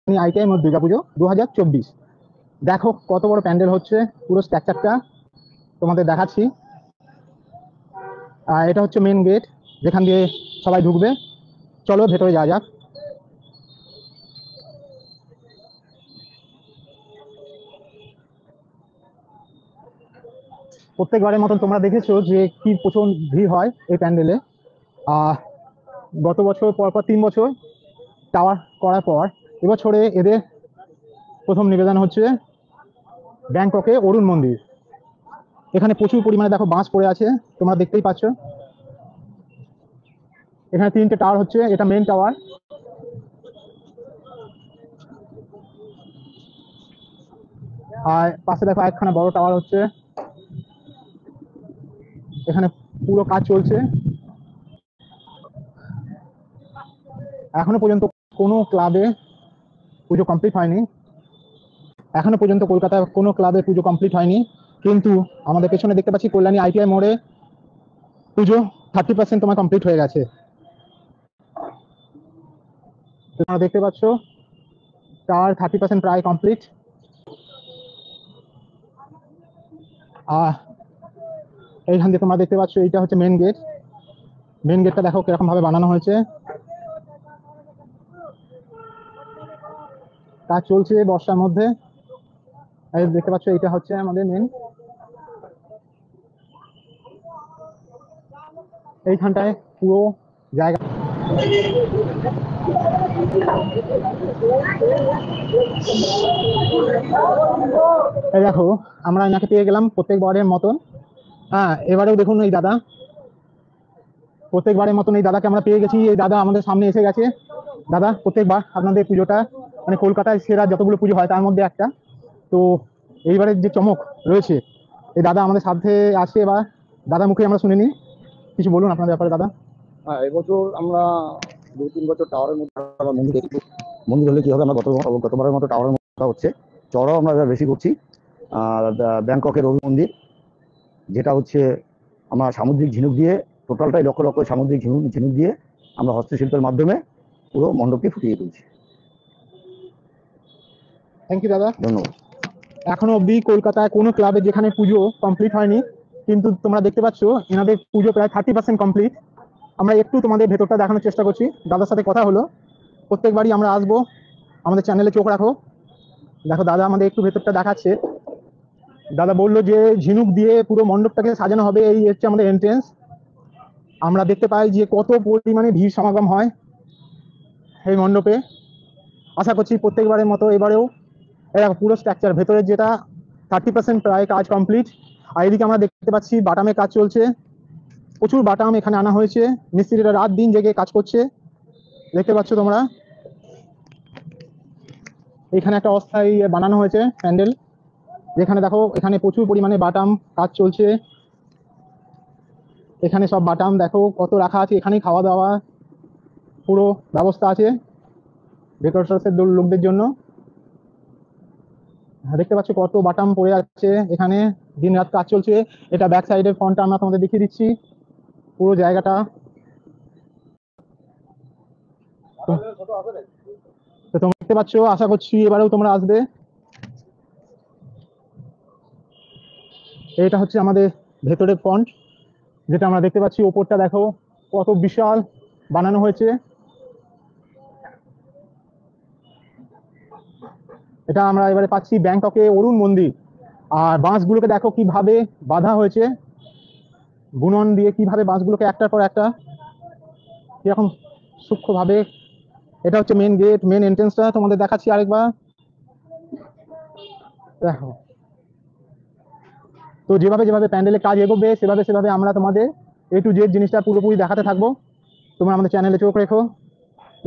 ITI মোড় দুর্গাপুজো 2024। দেখো কত বড় প্যান্ডেল হচ্ছে, পুরো স্ট্রাকচারটা তোমাদের দেখাচ্ছি। এটা হচ্ছে মেন গেট, যেখান দিয়ে সবাই ঢুকবে। চলো ভেতরে যাওয়া যাক। প্রত্যেকবারের মতন তোমরা দেখেছো যে কি প্রচুর ভিড় হয় এই প্যান্ডেলে। গত বছর পরপর 3 বছর টাওয়ার করার পর এবছরে এদের প্রথম নিবেদন হচ্ছে ব্যাংককে অরুণ মন্দির। এখানে প্রচুর পরিমাণে দেখো বাঁশ পড়ে আছে, তোমরা দেখতেই পাচ্ছ। এখানে 3টে টাওয়ার হচ্ছে, এটা মেন টাওয়ার। আর পাশে দেখো একখানা বড় টাওয়ার হচ্ছে। এখানে পুরো কাজ চলছে। এখনো পর্যন্ত কোনো ক্লাবে পুজো কমপ্লিট হয়নি। এখনো পর্যন্ত কলকাতায় কোনো ক্লাবে পুজো কমপ্লিট হয়নি, কিন্তু আমাদের পেছনে দেখতে পাচ্ছি কল্যাণী আইটিআই মোড়ে পুজো 30% তোমার কমপ্লিট হয়ে গেছে। তোমরা দেখতে পাচ্ছ তার 30% প্রায় কমপ্লিট। এইখান দিয়ে তোমরা দেখতে পাচ্ছ এইটা হচ্ছে মেন গেট। মেন গেটটা দেখো কিরকম ভাবে বানানো হয়েছে। কাজ চলছে বর্ষার মধ্যে। দেখতে পাচ্ছ এটা হচ্ছে আমাদের মেন। এইখানটায় পুরো জায়গা দেখো আমরা এনাকে পেয়ে গেলাম প্রত্যেকবারের মতন। এবারেও দেখুন এই দাদা, প্রত্যেকবারের মতন এই দাদাকে আমরা পেয়ে গেছি। এই দাদা আমাদের সামনে এসে গেছে। দাদা, প্রত্যেকবার আপনাদের পুজোটা মানে কলকাতায় সেরা যতগুলো পুজো হয় তার মধ্যে একটা। তো এইবারের যে চমক রয়েছে, এই দাদা আমাদের সাথে আসে। এবার দাদা মুখে আমরা শুনে নিই, কিছু বলুন আপনাদের ব্যাপারে দাদা। হ্যাঁ, এবছর আমরা 2-3 বছর টাওয়ারের মধ্যে মন্দির দেখি। মন্দির হলে কি হবে, আমরা গতবারের মতো টাওয়ারের মতো হচ্ছে, চড়াও আমরা বেশি করছি। ব্যাংককের অরুণ মন্দির, যেটা হচ্ছে আমরা সামুদ্রিক ঝিনুক দিয়ে, টোটালটাই লক্ষ লক্ষ সামুদ্রিক ঝিনুক দিয়ে আমরা হস্তশিল্পের মাধ্যমে পুরো মণ্ডপকে ফুটিয়ে তুলছি। থ্যাংক ইউ দাদা, ধন্যবাদ। এখনো অবধি কলকাতায় কোনো ক্লাবে যেখানে পুজো কমপ্লিট হয়নি, কিন্তু তোমরা দেখতে পাচ্ছ এনাদের পুজো প্রায় 30% কমপ্লিট। আমরা একটু তোমাদের ভেতরটা দেখানোর চেষ্টা করছি। দাদার সাথে কথা হলো, প্রত্যেকবারই আমরা আসবো, আমাদের চ্যানেলে চোখ রাখো। দেখো দাদা আমাদের একটু ভেতরটা দেখাচ্ছে। দাদা বললো যে ঝিনুক দিয়ে পুরো মণ্ডপটাকে সাজানো হবে। এই হচ্ছে আমাদের এন্ট্রেন্স। আমরা দেখতে পাই যে কত পরিমাণে ভিড় সমাগম হয় এই মণ্ডপে। আশা করছি প্রত্যেকবারের মতো এবারেও এরকম পুরো স্ট্রাকচার ভেতরের যেটা 30% প্রায় কাজ কমপ্লিট। আর এদিকে আমরা দেখতে পাচ্ছি বাটামের কাজ চলছে। প্রচুর বাটাম এখানে আনা হয়েছে, মিস্ত্রিরা রাত দিন জেগে কাজ করছে। দেখতে পাচ্ছ তোমরা, এখানে একটা অস্থায়ী বানানো হয়েছে প্যান্ডেল, যেখানে দেখো এখানে প্রচুর পরিমাণে বাটাম কাজ চলছে। এখানে সব বাটাম দেখো কত রাখা আছে। এখানেই খাওয়া দাওয়া পুরো ব্যবস্থা আছে ডেকোরেটরসের লোকদের জন্য। দেখতে পাচ্ছ কত বাটাম পড়ে আছে এখানে, দিন রাত কাজ চলছে। এটা ব্যাক সাইডের ফ্রন্টটা আমরা তোমাদের দেখিয়ে দিচ্ছি, পুরো জায়গাটা। তো তোমরা দেখতে পাচ্ছ, আশা করছি এবারেও তোমরা আসবে। এটা হচ্ছে আমাদের ভেতরের ফ্রন্ট, যেটা আমরা দেখতে পাচ্ছি। ওপরটা দেখো কত বিশাল বানানো হয়েছে। এটা আমরা এবারে পাচ্ছি ব্যাংককে অরুণ মন্দির। আর বাঁশগুলোকে দেখো কিভাবে বাঁধা হয়েছে, বুনন দিয়ে কিভাবে বাঁশগুলোকে একটার পর একটা কিরকম সূক্ষ্মভাবে। এটা হচ্ছে মেন গেট, মেন এন্ট্রেন্সটা তোমাদের দেখাচ্ছি আরেকবার। দেখো তো যেভাবে যেভাবে প্যান্ডেলের কাজ এগোবে সেভাবে সেভাবে আমরা তোমাদের A to Z জিনিসটা পুরোপুরি দেখাতে থাকবো। তোমরা আমাদের চ্যানেলে চোখ রেখো।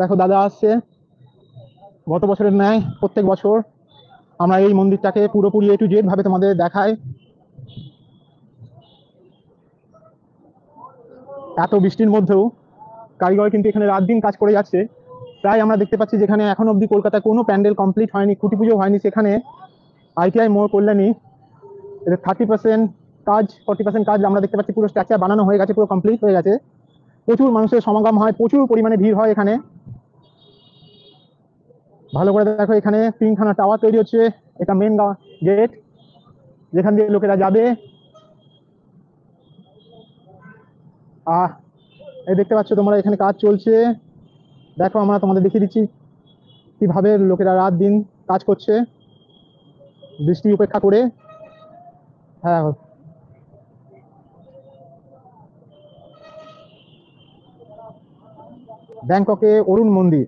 দেখো দাদা আসছে, গত বছরের ন্যায় প্রত্যেক বছর আমরা এই মন্দিরটাকে পুরোপুরি A to Z ভাবে তোমাদের দেখাই। এত বৃষ্টির মধ্যেও কারিগর কিন্তু এখানে রাত দিন কাজ করে যাচ্ছে। প্রায় আমরা দেখতে পাচ্ছি যেখানে এখন অবধি কলকাতায় কোনো প্যান্ডেল কমপ্লিট হয়নি, খুঁটি পুজো হয়নি, সেখানে আইটিআই মোড় কল্যাণী এদের 30% কাজ, 40% কাজ আমরা দেখতে পাচ্ছি। পুরো স্ট্রাকচার বানানো হয়ে গেছে, পুরো কমপ্লিট হয়ে গেছে। প্রচুর মানুষের সমাগম হয়, প্রচুর পরিমাণে ভিড় হয় এখানে। ভালো করে দেখো, এখানে তিনখানা টাওয়ার তৈরি হচ্ছে। এটা মেন গেট, যেখান দিয়ে লোকেরা যাবে। এই দেখতে পাচ্ছ তোমরা, এখানে কাজ চলছে। দেখো, আমরা তোমাদের দেখিয়ে দিচ্ছি কিভাবে লোকেরা রাত দিন কাজ করছে বৃষ্টি উপেক্ষা করে। হ্যাঁ, ব্যাংককে অরুণ মন্দির।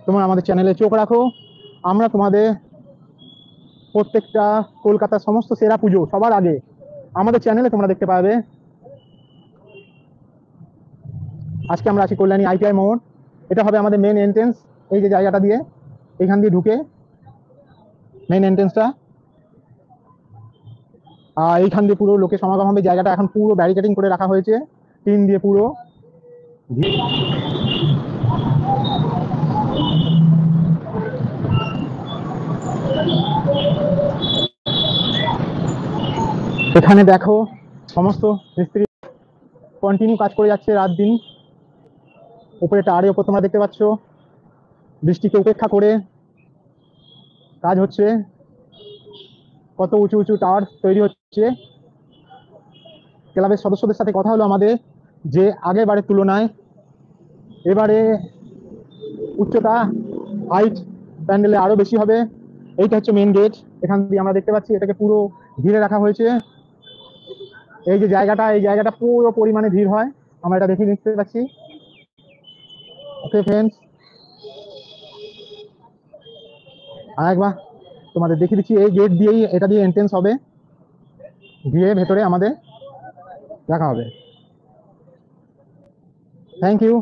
তোমরা আমাদের চ্যানেলে চোখ রাখো, আমরা তোমাদের প্রত্যেকটা কলকাতার সমস্ত সেরা পুজো সবার আগে আমাদের চ্যানেলে তোমরা দেখতে পাবে। আজকে আমরা আছি কল্যাণী ITI মোড়। এটা হবে আমাদের মেন এন্ট্রেন্স। এই যে জায়গাটা দিয়ে, এখান দিয়ে ঢুকে মেন এন্ট্রেন্সটা। এইখান দিয়ে পুরো লোকের সমাগম হবে। জায়গাটা এখন পুরো ব্যারিকেডিং করে রাখা হয়েছে, টিন দিয়ে পুরো। এখানে দেখো সমস্ত মিস্ত্রি কন্টিনিউ কাজ করে যাচ্ছে রাত দিন। উপরে টাওয়ারের উপর তোমরা দেখতে পাচ্ছ বৃষ্টিকে উপেক্ষা করে কাজ হচ্ছে। কত উঁচু উঁচু টাওয়ার তৈরি হচ্ছে। ক্লাবের সদস্যদের সাথে কথা হলো আমাদের, যে আগের বারের তুলনায় এবারে উচ্চতা, হাইট প্যান্ডেলে আরো বেশি হবে। এইটা হচ্ছে মেন গেট। এখান দিয়ে আমরা দেখতে পাচ্ছি এটাকে পুরো ঘিরে রাখা হয়েছে। এই যে জায়গাটা, এই জায়গাটা পুরো পরিমাণে ভিড় হয়, আমরা এটা দেখে নিতে পাচ্ছি। ওকে ফ্রেন্ডস, আরেকবার তোমাদের দেখিয়ে দিচ্ছি। এই গেট দিয়েই, এটা দিয়ে এন্ট্রেন্স হবে, গিয়ে ভেতরে আমাদের দেখা হবে। Thank you.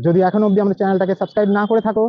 যদি এখনো অবধি আমাদের চ্যানেলটাকে সাবস্ক্রাইব না করে থাকো,